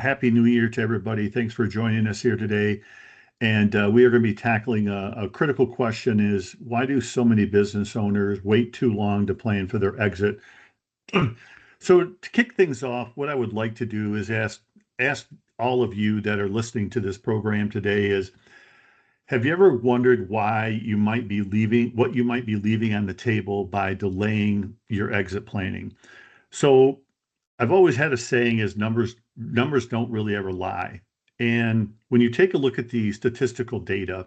Happy New Year to everybody. Thanks for joining us here today. And we are going to be tackling a critical question is why do so many business owners wait too long to plan for their exit? So to kick things off, what I would like to do is ask all of you that are listening to this program today is, have you ever wondered why you might be leaving, what you might be leaving on the table by delaying your exit planning? So I've always had a saying is numbers don't really ever lie. And when you take a look at the statistical data,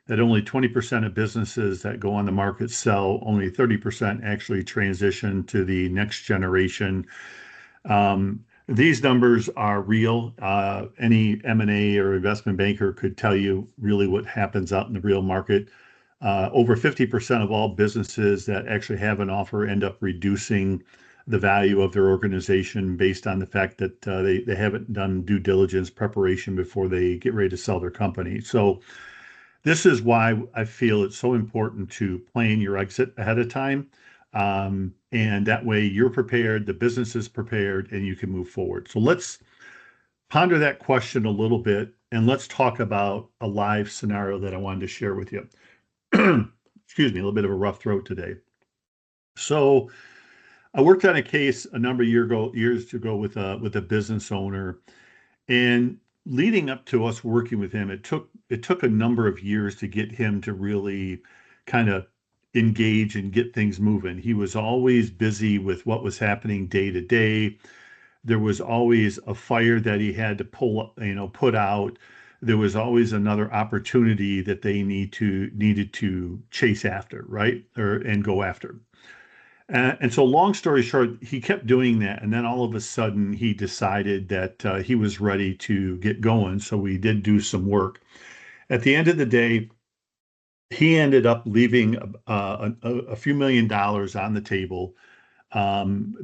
that only 20% of businesses that go on the market sell, only 30% actually transition to the next generation. These numbers are real. Any M&A or investment banker could tell you really what happens out in the real market. Over 50% of all businesses that actually have an offer end up reducing the value of their organization based on the fact that they haven't done due diligence preparation before they get ready to sell their company. So this is why I feel it's so important to plan your exit ahead of time. And that way you're prepared, the business is prepared, and you can move forward. So let's ponder that question a little bit, and let's talk about a live scenario that I wanted to share with you. Excuse me, a little bit of a rough throat today. So I worked on a case a number of years ago with a business owner, and leading up to us working with him, it took a number of years to get him to really kind of engage and get things moving. He was always busy with what was happening day to day. There was always a fire that he had to put out. There was always another opportunity that they needed to chase after, right? And go after. And so, long story short, he kept doing that. And then all of a sudden, he decided that he was ready to get going. So, we did do some work. At the end of the day, he ended up leaving a few $1 million on the table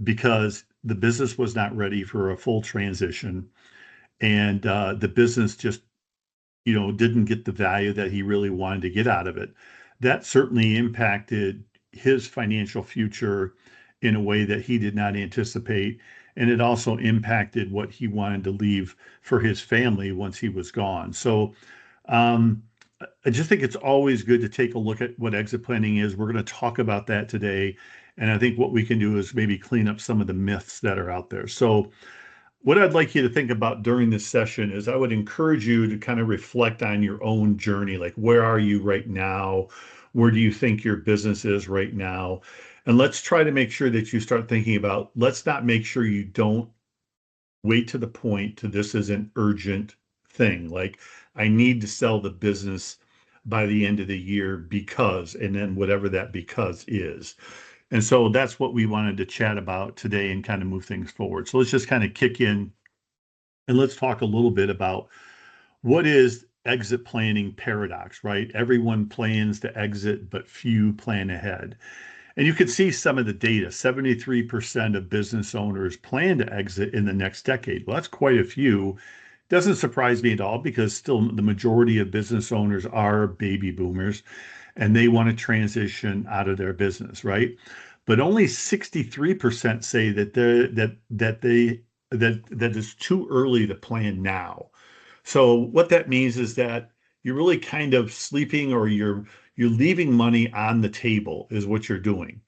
because the business was not ready for a full transition. And the business just, didn't get the value that he really wanted to get out of it. That certainly impacted his financial future in a way that he did not anticipate. And it also impacted what he wanted to leave for his family once he was gone. So I just think it's always good to take a look at what exit planning is. We're going to talk about that today. And I think what we can do is maybe clean up some of the myths that are out there. So what I'd like you to think about during this session is I would encourage you to kind of reflect on your own journey. Like, where are you right now? Where do you think your business is right now? And let's try to make sure that you start thinking about, let's not make sure you don't wait to the point to this is an urgent thing. Like, I need to sell the business by the end of the year because, and then whatever that because is. And so that's what we wanted to chat about today and kind of move things forward. So let's just kind of kick in and let's talk a little bit about what is exit planning paradox, right? Everyone plans to exit, but few plan ahead. And you can see some of the data. 73% of business owners plan to exit in the next decade. Well, that's quite a few. Doesn't surprise me at all because still the majority of business owners are baby boomers and they want to transition out of their business, right? But only 63% say that it's too early to plan now. So what that means is that you're really kind of sleeping or you're leaving money on the table is what you're doing.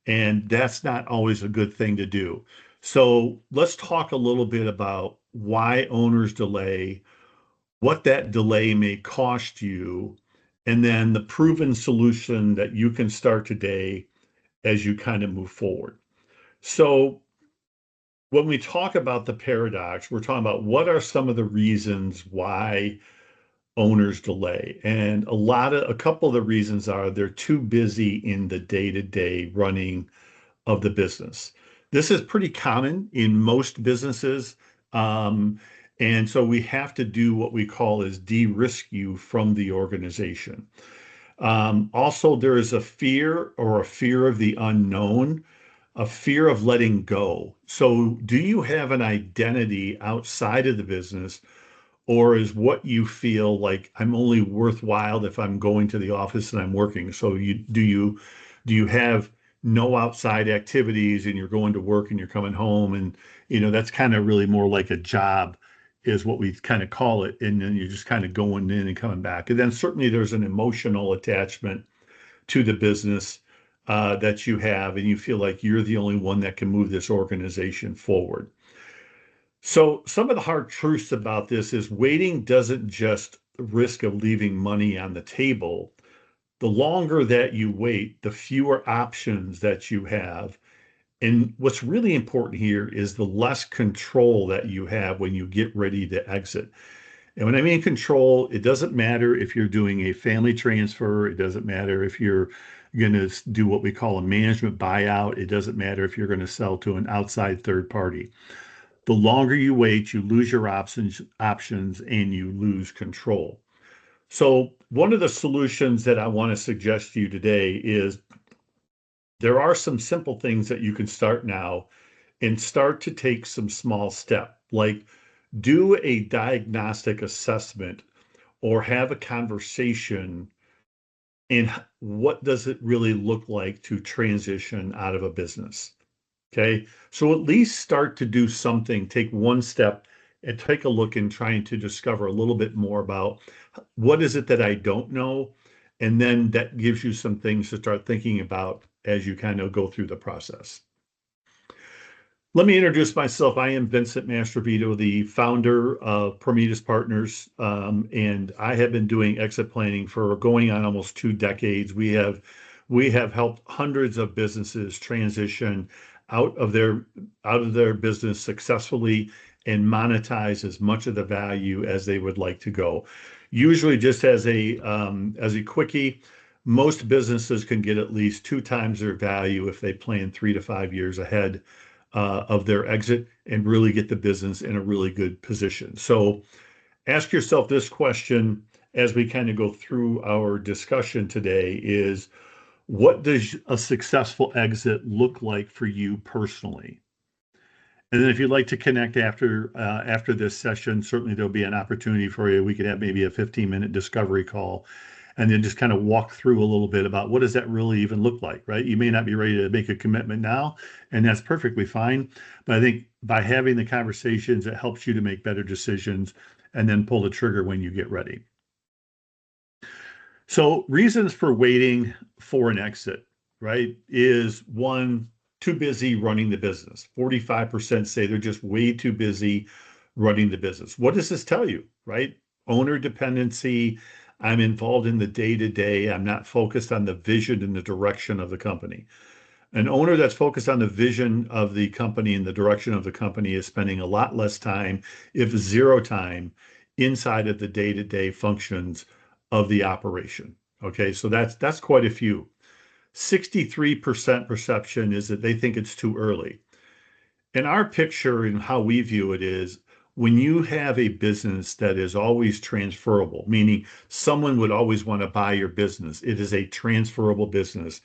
And that's not always a good thing to do. So let's talk a little bit about why owners delay, what that delay may cost you, and then the proven solution that you can start today as you kind of move forward. So when we talk about the paradox, we're talking about what are some of the reasons why owners delay. And a couple of the reasons are they're too busy in the day-to-day running of the business. This is pretty common in most businesses. And so we have to do what we call is de-risk you from the organization. Also, there is a fear of the unknown, a fear of letting go. So do you have an identity outside of the business, or is what you feel like I'm only worthwhile if I'm going to the office and I'm working? So do you have no outside activities and you're going to work and you're coming home and that's kind of really more like a job is what we kind of call it. And then you're just kind of going in and coming back. And then certainly there's an emotional attachment to the business that you have, and you feel like you're the only one that can move this organization forward. So some of the hard truths about this is waiting doesn't just risk of leaving money on the table. The longer that you wait, the fewer options that you have. And what's really important here is the less control that you have when you get ready to exit. And when I mean control, it doesn't matter if you're doing a family transfer. It doesn't matter if you're going to do what we call a management buyout. It doesn't matter if you're going to sell to an outside third party. The longer you wait, you lose your options and you lose control. So one of the solutions that I want to suggest to you today is there are some simple things that you can start now and start to take some small step, like do a diagnostic assessment or have a conversation in what does it really look like to transition out of a business. Okay. So at least start to do something, take one step and take a look and trying to discover a little bit more about what is it that I don't know. And then that gives you some things to start thinking about as you kind of go through the process. Let me introduce myself. I am Vincent Mastrovito, the founder of Prometheus Partners, and I have been doing exit planning for going on almost 2 decades. We have helped hundreds of businesses transition out of their business successfully and monetize as much of the value as they would like to go. Usually, just as a quickie, most businesses can get at least 2 times their value if they plan 3 to 5 years ahead of their exit and really get the business in a really good position. So ask yourself this question as we kind of go through our discussion today is, what does a successful exit look like for you personally? And then if you'd like to connect after this session, certainly there'll be an opportunity for you. We could have maybe a 15-minute discovery call and then just kind of walk through a little bit about what does that really even look like, right? You may not be ready to make a commitment now, and that's perfectly fine. But I think by having the conversations, it helps you to make better decisions and then pull the trigger when you get ready. So reasons for waiting for an exit, right, is one, too busy running the business. 45% say they're just way too busy running the business. What does this tell you, right? Owner dependency. I'm involved in the day-to-day. I'm not focused on the vision and the direction of the company. An owner that's focused on the vision of the company and the direction of the company is spending a lot less time, if zero time, inside of the day-to-day functions of the operation. Okay, so that's quite a few. 63% perception is that they think it's too early. And our picture and how we view it is when you have a business that is always transferable, meaning someone would always want to buy your business, it is a transferable business.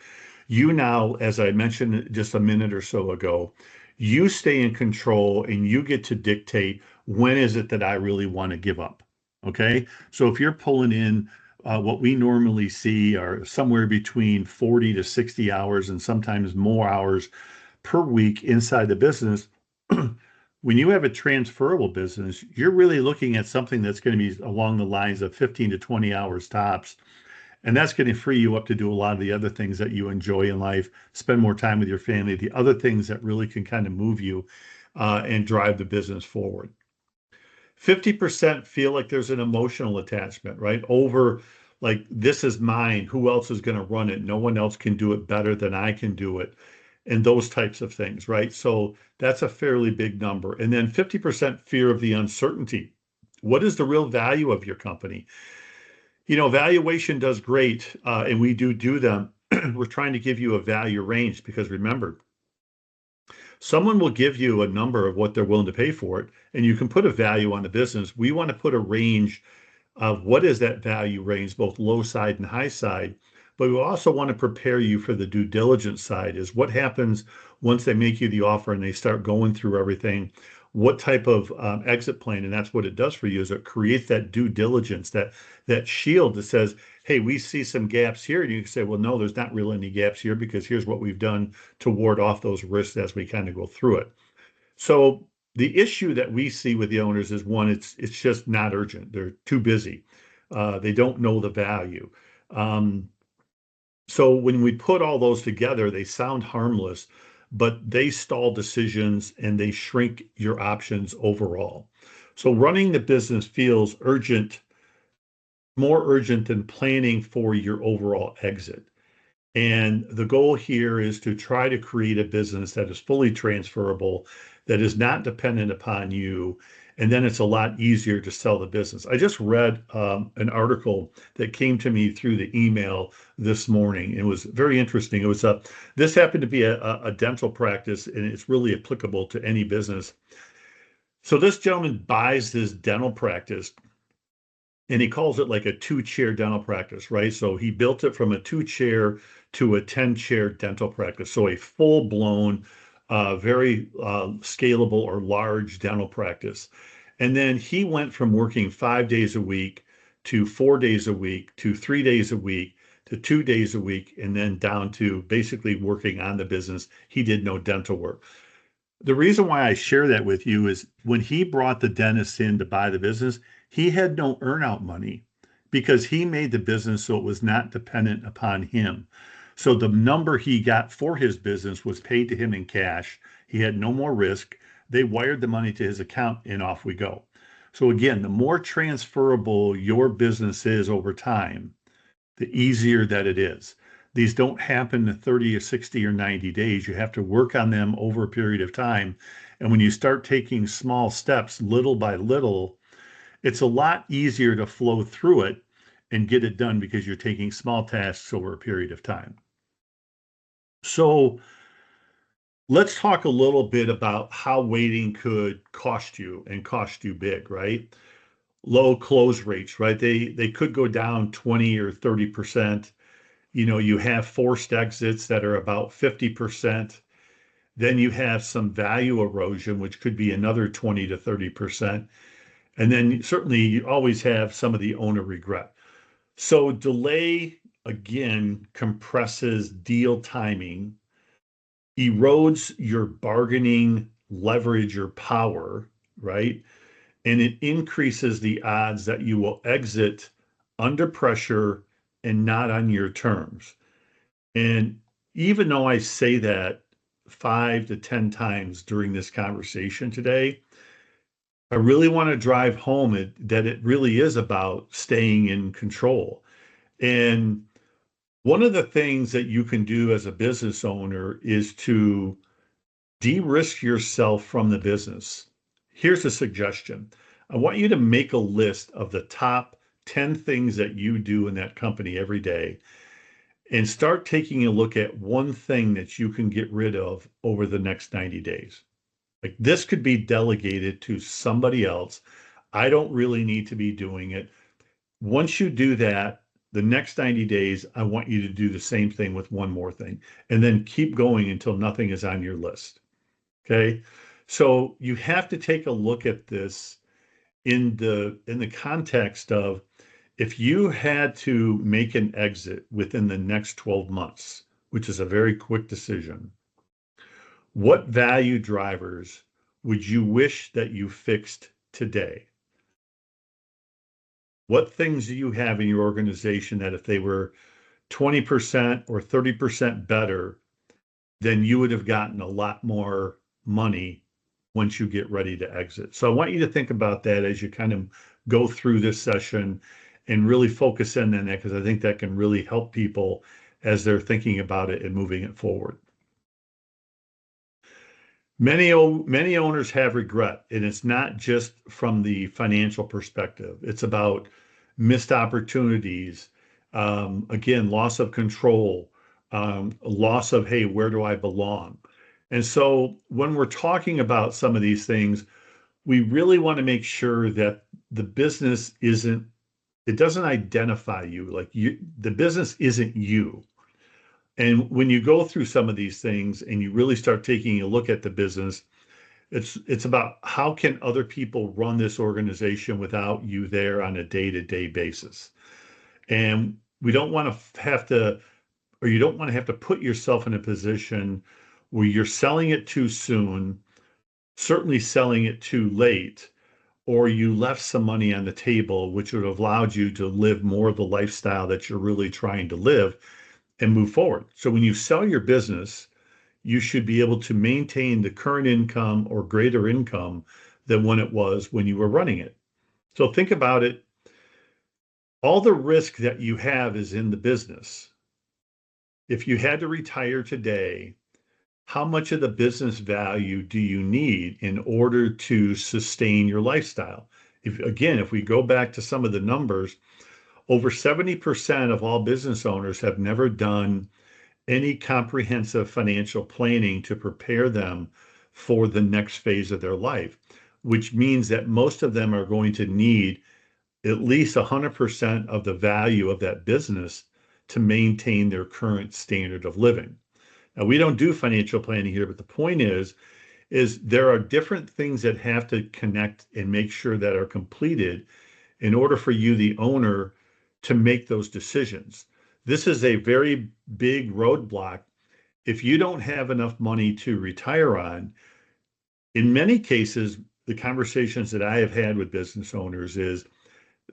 You now, as I mentioned just a minute or so ago, you stay in control and you get to dictate when is it that I really want to give up. Okay. So if you're pulling in what we normally see are somewhere between 40 to 60 hours and sometimes more hours per week inside the business. When you have a transferable business, you're really looking at something that's going to be along the lines of 15 to 20 hours tops. And that's going to free you up to do a lot of the other things that you enjoy in life, spend more time with your family, the other things that really can kind of move you and drive the business forward. 50% feel like there's an emotional attachment, right? Over like, this is mine. Who else is going to run it? No one else can do it better than I can do it. And those types of things, right? So that's a fairly big number. And then 50% fear of the uncertainty. What is the real value of your company? You know, valuation does great, and we do them. We're trying to give you a value range because remember, someone will give you a number of what they're willing to pay for it, and you can put a value on the business. We want to put a range of what is that value range, both low side and high side. But we also want to prepare you for the due diligence side is what happens once they make you the offer and they start going through everything, what type of exit plan. And that's what it does for you is it creates that due diligence, that shield that says, hey, we see some gaps here. And you can say, well, no, there's not really any gaps here because here's what we've done to ward off those risks as we kind of go through it. So the issue that we see with the owners is one, it's just not urgent. They're too busy. They don't know the value. Um, so when we put all those together, they sound harmless, but they stall decisions and they shrink your options overall. So running the business feels urgent, more urgent than planning for your overall exit. And the goal here is to try to create a business that is fully transferable, that is not dependent upon you. And then it's a lot easier to sell the business. I just read an article that came to me through the email this morning. It was very interesting. It was this happened to be a dental practice, and it's really applicable to any business. So this gentleman buys this dental practice and he calls it like a two-chair dental practice, right? So he built it from a two-chair to a 10-chair dental practice. So a full-blown, very scalable or large dental practice. And then he went from working 5 days a week to 4 days a week to 3 days a week to 2 days a week, and then down to basically working on the business. He did no dental work. The reason why I share that with you is when he brought the dentist in to buy the business, he had no earnout money because he made the business so it was not dependent upon him. So the number he got for his business was paid to him in cash. He had no more risk. They wired the money to his account and off we go. So again, the more transferable your business is over time, the easier that it is. These don't happen in 30 or 60 or 90 days. You have to work on them over a period of time. And when you start taking small steps, little by little, it's a lot easier to flow through it and get it done because you're taking small tasks over a period of time. So let's talk a little bit about how waiting could cost you and cost you big, right? Low close rates, right? They could go down 20 or 30%. You have forced exits that are about 50%. Then you have some value erosion, which could be another 20 to 30%. And then certainly you always have some of the owner regret. So delay, again, compresses deal timing, erodes your bargaining leverage or power, right? And it increases the odds that you will exit under pressure and not on your terms. And even though I say that 5 to 10 times during this conversation today, I really want to drive home that it really is about staying in control. And one of the things that you can do as a business owner is to de-risk yourself from the business. Here's a suggestion. I want you to make a list of the top 10 things that you do in that company every day and start taking a look at one thing that you can get rid of over the next 90 days. Like this could be delegated to somebody else. I don't really need to be doing it. Once you do that, the next 90 days, I want you to do the same thing with one more thing and then keep going until nothing is on your list. Okay. So you have to take a look at this in the context of if you had to make an exit within the next 12 months, which is a very quick decision, what value drivers would you wish that you fixed today? What things do you have in your organization that if they were 20% or 30% better, then you would have gotten a lot more money once you get ready to exit? So I want you to think about that as you kind of go through this session and really focus in on that, because I think that can really help people as they're thinking about it and moving it forward. Many owners have regret, and it's not just from the financial perspective. It's about missed opportunities, again, loss of control, loss of, hey, where do I belong? And so when we're talking about some of these things, we really want to make sure that the business it doesn't identify you, like the business isn't you. And when you go through some of these things and you really start taking a look at the business, it's about how can other people run this organization without you there on a day-to-day basis. And we don't want to have to, or you don't want to have to put yourself in a position where you're selling it too soon, certainly selling it too late, or you left some money on the table, which would have allowed you to live more of the lifestyle that you're really trying to live and move forward. So when you sell your business, you should be able to maintain the current income or greater income than when it was when you were running it. So think about it. All the risk that you have is in the business. If you had to retire today, how much of the business value do you need in order to sustain your lifestyle? If we go back to some of the numbers, over 70% of all business owners have never done any comprehensive financial planning to prepare them for the next phase of their life, which means that most of them are going to need at least 100% of the value of that business to maintain their current standard of living. Now, we don't do financial planning here, but the point is there are different things that have to connect and make sure that are completed in order for you, the owner, to make those decisions. This is a very big roadblock. If you don't have enough money to retire on, in many cases, the conversations that I have had with business owners is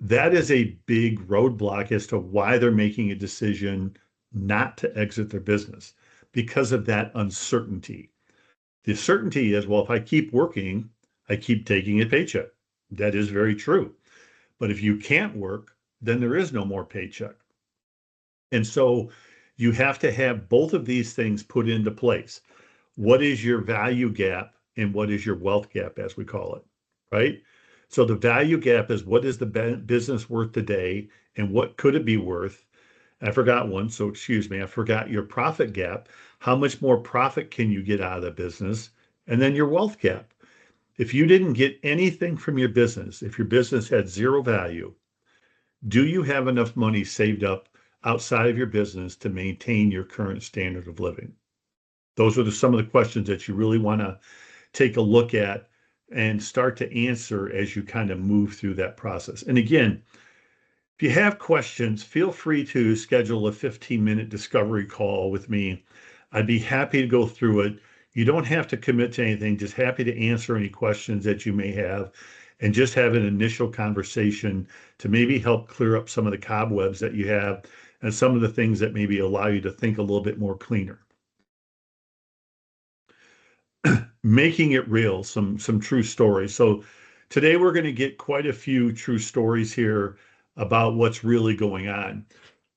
that is a big roadblock as to why they're making a decision not to exit their business because of that uncertainty. The certainty is, well, if I keep working, I keep taking a paycheck. That is very true. But if you can't work, then there is no more paycheck. And so you have to have both of these things put into place. What is your value gap and what is your wealth gap, as we call it, right? So the value gap is what is the business worth today and what could it be worth? I forgot one, so excuse me. I forgot your profit gap. How much more profit can you get out of the business? And then your wealth gap. If you didn't get anything from your business, if your business had zero value, do you have enough money saved up outside of your business to maintain your current standard of living? Those are some of the questions that you really want to take a look at and start to answer as you kind of move through that process. And again, if you have questions, feel free to schedule a 15-minute discovery call with me. I'd be happy to go through it. You don't have to commit to anything, just happy to answer any questions that you may have and just have an initial conversation to maybe help clear up some of the cobwebs that you have and some of the things that maybe allow you to think a little bit more cleaner. Making it real, some true stories. So today we're going to get quite a few true stories here about what's really going on.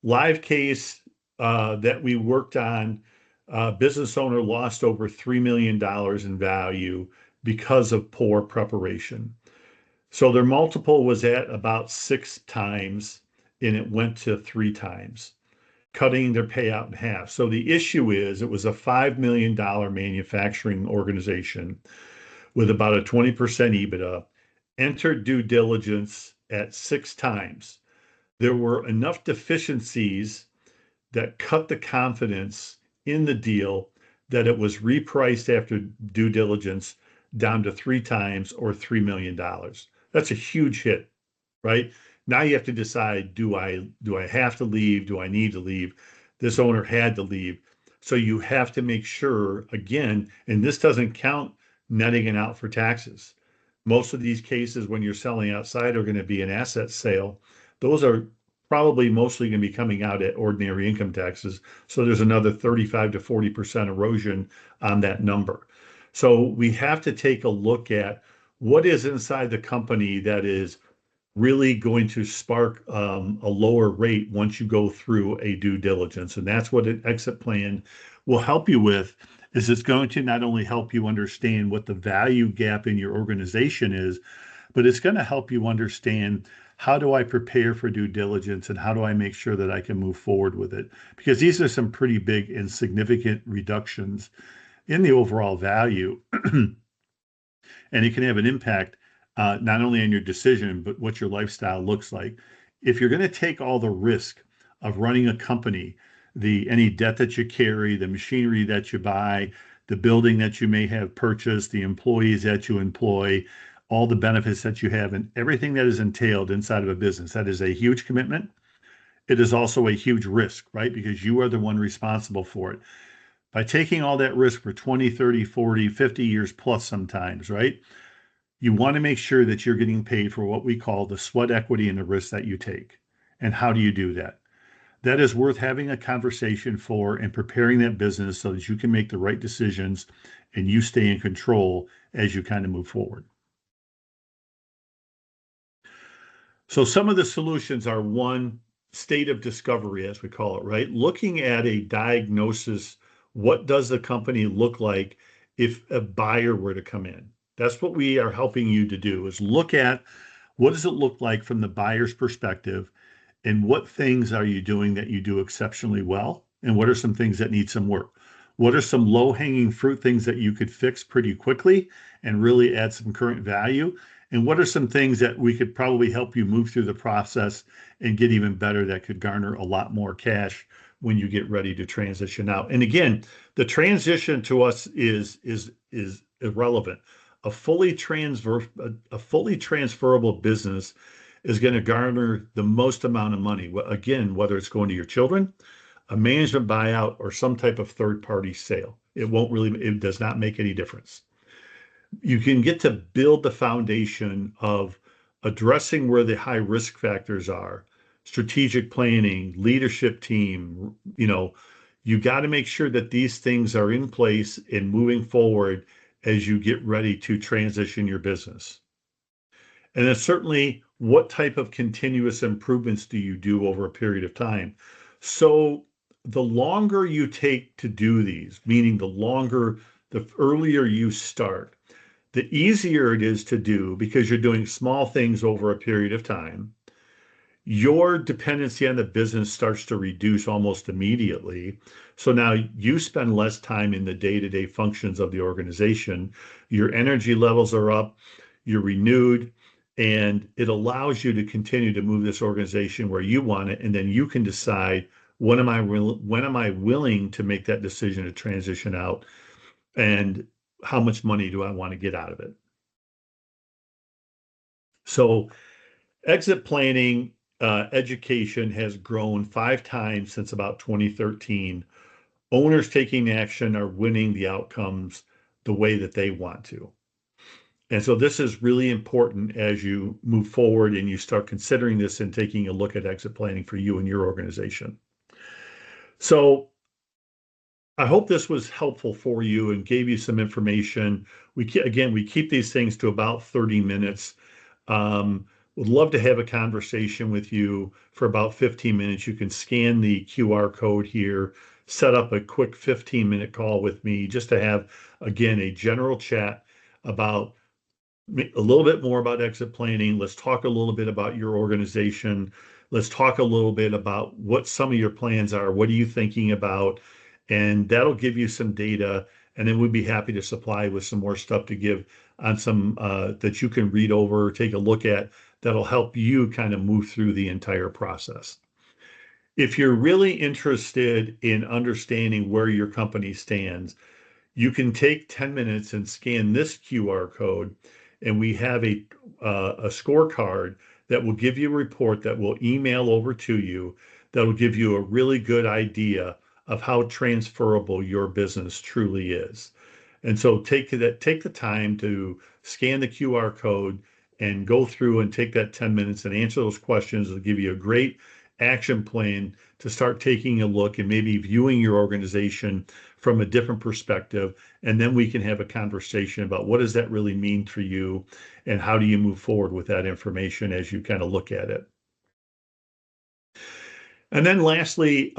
Live case that we worked on, business owner lost over $3 million in value because of poor preparation. So their multiple was at about 6 times and it went to 3 times, cutting their payout in half. So the issue is it was a $5 million manufacturing organization with about a 20% EBITDA, entered due diligence at 6 times. There were enough deficiencies that cut the confidence in the deal that it was repriced after due diligence down to 3 times or $3 million. That's a huge hit, right? Now you have to decide, do I have to leave? Do I need to leave? This owner had to leave. So you have to make sure, again, and this doesn't count netting it out for taxes. Most of these cases, when you're selling outside, are going to be an asset sale. Those are probably mostly going to be coming out at ordinary income taxes. So there's another 35 to 40% erosion on that number. So we have to take a look at what is inside the company that is really going to spark a lower rate once you go through a due diligence. And that's what an exit plan will help you with, is it's going to not only help you understand what the value gap in your organization is, but it's going to help you understand, how do I prepare for due diligence and how do I make sure that I can move forward with it? Because these are some pretty big and significant reductions in the overall value. And it can have an impact not only on your decision, but what your lifestyle looks like. If you're going to take all the risk of running a company, any debt that you carry, the machinery that you buy, the building that you may have purchased, the employees that you employ, all the benefits that you have, and everything that is entailed inside of a business, that is a huge commitment. It is also a huge risk, right? Because you are the one responsible for it. By taking all that risk for 20, 30, 40, 50 years plus sometimes, right? You want to make sure that you're getting paid for what we call the sweat equity and the risk that you take. And how do you do that? That is worth having a conversation for and preparing that business so that you can make the right decisions and you stay in control as you kind of move forward. So some of the solutions are one, state of discovery, as we call it, right? Looking at a diagnosis, what does the company look like if a buyer were to come in? That's what we are helping you to do, is look at what does it look like from the buyer's perspective, and what things are you doing that you do exceptionally well, and what are some things that need some work? What are some low-hanging fruit things that you could fix pretty quickly and really add some current value? And what are some things that we could probably help you move through the process and get even better that could garner a lot more cash when you get ready to transition out? And again, the transition to us is irrelevant. A fully transferable business is going to garner the most amount of money. Again, whether it's going to your children, a management buyout, or some type of third-party sale. It does not make any difference. You can get to build the foundation of addressing where the high risk factors are, strategic planning, leadership team. You got to make sure that these things are in place and moving forward as you get ready to transition your business. And then certainly, what type of continuous improvements do you do over a period of time? So the longer you take to do these, meaning the earlier you start, the easier it is to do because you're doing small things over a period of time. Your dependency on the business starts to reduce almost immediately. So now you spend less time in the day-to-day functions of the organization. Your energy levels are up, you're renewed, and it allows you to continue to move this organization where you want it. And then you can decide, when am I willing to make that decision to transition out, and how much money do I want to get out of it? So exit planning education has grown 5 times since about 2013. Owners taking action are winning the outcomes the way that they want to. And so this is really important as you move forward and you start considering this and taking a look at exit planning for you and your organization. So I hope this was helpful for you and gave you some information. We keep these things to about 30 minutes. Would love to have a conversation with you for about 15 minutes. You can scan the QR code here, set up a quick 15-minute call with me just to have, again, a general chat about a little bit more about exit planning. Let's talk a little bit about your organization. Let's talk a little bit about what some of your plans are. What are you thinking about? And that'll give you some data. And then we'd be happy to supply with some more stuff to give on some that you can read over, take a look at, that'll help you kind of move through the entire process. If you're really interested in understanding where your company stands, you can take 10 minutes and scan this QR code, and we have a scorecard that will give you a report that will email over to you that will give you a really good idea of how transferable your business truly is. And so take the time to scan the QR code and go through and take that 10 minutes and answer those questions. It'll give you a great action plan to start taking a look and maybe viewing your organization from a different perspective. And then we can have a conversation about what does that really mean for you and how do you move forward with that information as you kind of look at it. And then lastly,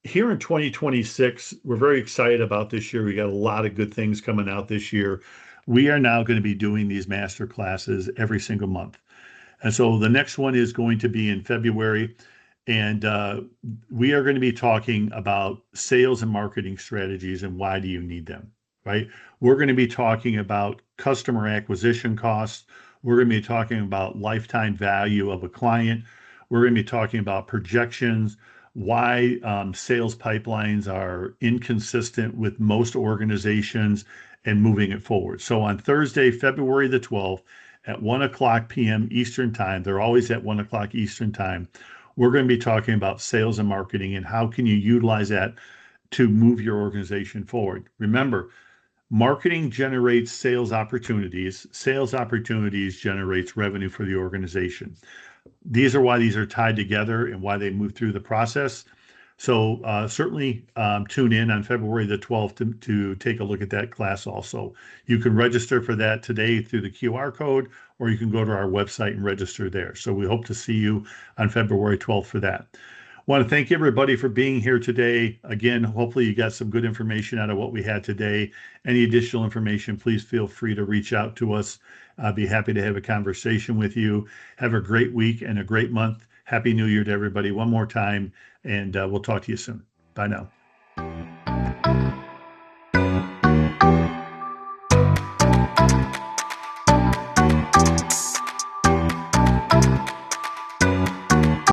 here in 2026, we're very excited about this year. We got a lot of good things coming out this year. We are now going to be doing these master classes every single month. And so the next one is going to be in February. And we are going to be talking about sales and marketing strategies and why do you need them, right? We're going to be talking about customer acquisition costs. We're going to be talking about lifetime value of a client. We're going to be talking about projections, why sales pipelines are inconsistent with most organizations, and moving it forward. So on Thursday, February the 12th at 1 p.m. Eastern Time, they're always at 1 Eastern Time, we're going to be talking about sales and marketing and how can you utilize that to move your organization forward. Remember, marketing generates sales opportunities. Sales opportunities generates revenue for the organization. These are why these are tied together and why they move through the process. So certainly tune in on February the 12th to take a look at that class also. You can register for that today through the QR code, or you can go to our website and register there. So we hope to see you on February 12th for that. I want to thank everybody for being here today. Again, hopefully you got some good information out of what we had today. Any additional information, please feel free to reach out to us. I'd be happy to have a conversation with you. Have a great week and a great month. Happy New Year to everybody one more time, and we'll talk to you soon. Bye now.